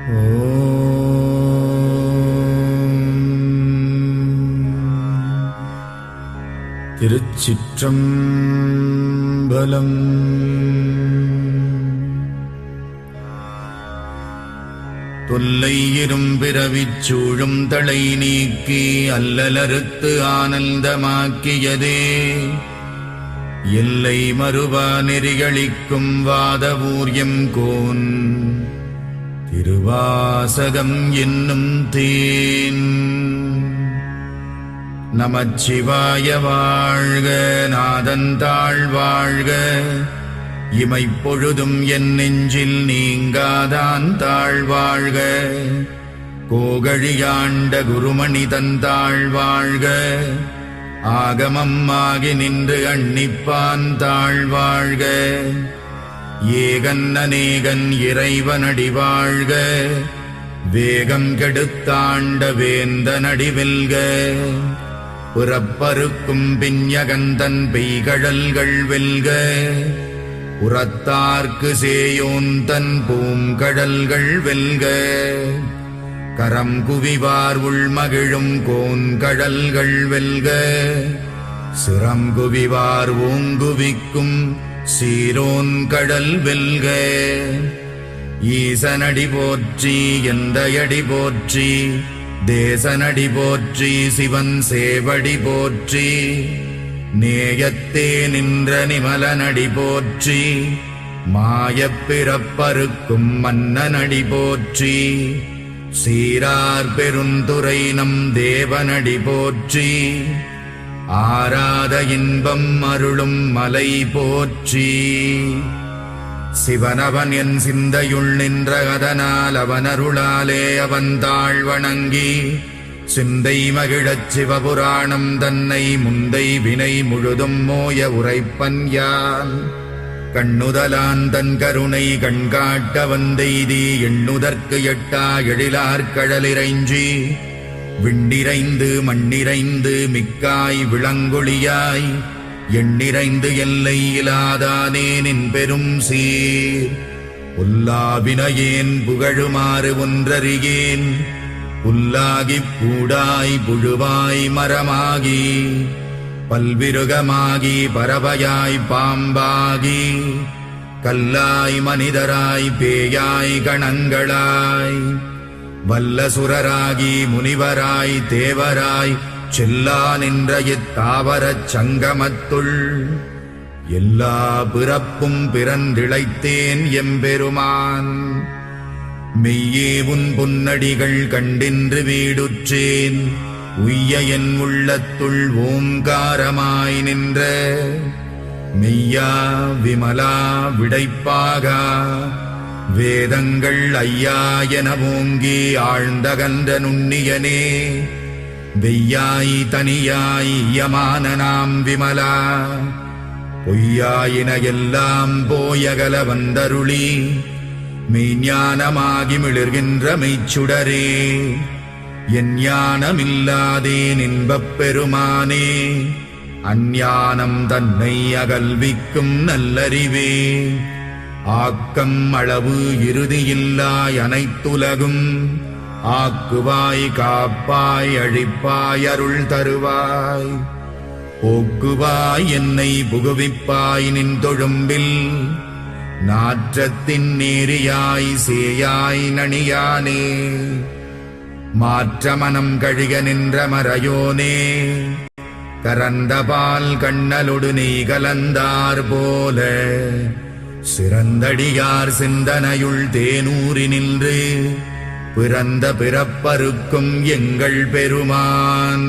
திருச்சிற்றம்பலம். தொல்லை இரும்பிறவிச் சூழும் தளை நீக்கி அல்லலறுத்து ஆனந்தமாக்கியதே எல்லை மறுவா நெறிகளிக்கும் வாதவூர்யம் கோன் திருவாசகம் என்னும் தேன். நமச்சிவாய வாழ்க, நாதந்தாள் வாழ்க, இமைப்பொழுதும் என் நெஞ்சில் நீங்காதான் தாழ்வாழ்க. கோகழியாண்ட குருமணி தந்தாள் வாழ்க, ஆகமம் ஆகி நின்று அன்னிப்பான் தாழ்வாழ்க. ஏகன் அநேகன் இறைவனடி வாழ்க, வேகம் கெடுத்தாண்ட வேந்தனடி வெல்க. புறப்பருக்கும் பிஞகந்தன் பெய்கழல்கள் வெல்க, உரத்தார்க்கு சேயோன் தன் பூங்கடல்கள் வெல்க. கரம் குவிவார் உள்மகிழும் கோன்கடல்கள் வெல்க, சிரம் குவிவார் ஓங்குவிக்கும் சீரோன் கடல் வெல்க. ஈசனடி போற்றி எந்தையடி போற்றி, தேசனடி போற்றி சிவன் சேவடி போற்றி. நேயத்தே நின்ற நிமலனடி போற்றி, மாயப் பிறப்பறுக்கும் மன்னனடி போற்றி. சீரார் பெருந்துரை நம் தேவனடி போற்றி, ஆராத இன்பம் அருளும் மலை போற்றி. சிவனவன் என் சிந்தையுள் நின்ற அதனால் அவனருளாலே அவன் தாழ் வணங்கி, சிந்தை மகிழச் சிவபுராணம் தன்னை முந்தை வினை முழுதும் மோய உரைப்பன் யான். கண்ணுதலான் தன் கருணை கண்காட்ட வந்தெய்தி, எண்ணுதற்கு எட்டா எழிலார்கழலிறைஞ்சி. விண்டிரைந்து மண்ணிறைந்து மிக்காய் விளங்கொழியாய், எண்ணிறைந்து எல்லை இலாதானே நின் பெரும் சீர். புல்லாவினையேன் புகழுமாறு ஒன்றறியேன், புல்லாகிப் பூடாய் புழுவாய் மரமாகி, பல்விருகமாகி பறவையாய் பாம்பாகி, கல்லாய் மனிதராய் பேயாய் கணங்களாய், வல்லசுரராகி முனிவராய் தேவராய் செல்லா நின்ற இத்தாவரச் சங்கமத்துள். எல்லா பிறப்பும் பிறந்திழைத்தேன் எம்பெருமான், மெய்யே உன் பொன்னடிகள் கண்டின்று வீடுற்றேன். உய்ய என் உள்ளத்துள் ஓங்காரமாய் நின்ற மெய்யா விமலா விடைப்பாகா. வேதங்கள் ஐயா என ஓங்கி ஆழ்ந்தகன்ற நுண்ணியனே, வெய்யாய் தனியாய் யமான நாம் விமலா. பொய்யாயின எல்லாம் போயகல வந்தருளி, மெய்ஞானமாகி மிளிர்கின்ற மெய்ச்சுடரே. என் ஞானமில்லாதேன் இன்பப் பெருமானே, அஞ்ஞானம் தன்னை அகல்விக்கும் நல்லறிவே. ஆக்கம் அளவு இறுதியில்லாய் அனைத்துலகும், ஆக்குவாய் காப்பாய் அழிப்பாய் அருள் தருவாய். போக்குவாய் என்னை புகுவிப்பாய் நின் தொழும்பில், நாற்றத்தின் நேரியாய் சேயாய் நணியானே. மாற்ற மனம் கழிக நின்ற மறையோனே, கரந்த பால் கண்ணலொடு நெய் கலந்தார் போல. சிறந்தடியார் சிந்தனையுள் தேனூறி நின்று, பிறந்த பிறப்பறுக்கும் எங்கள் பெருமான்.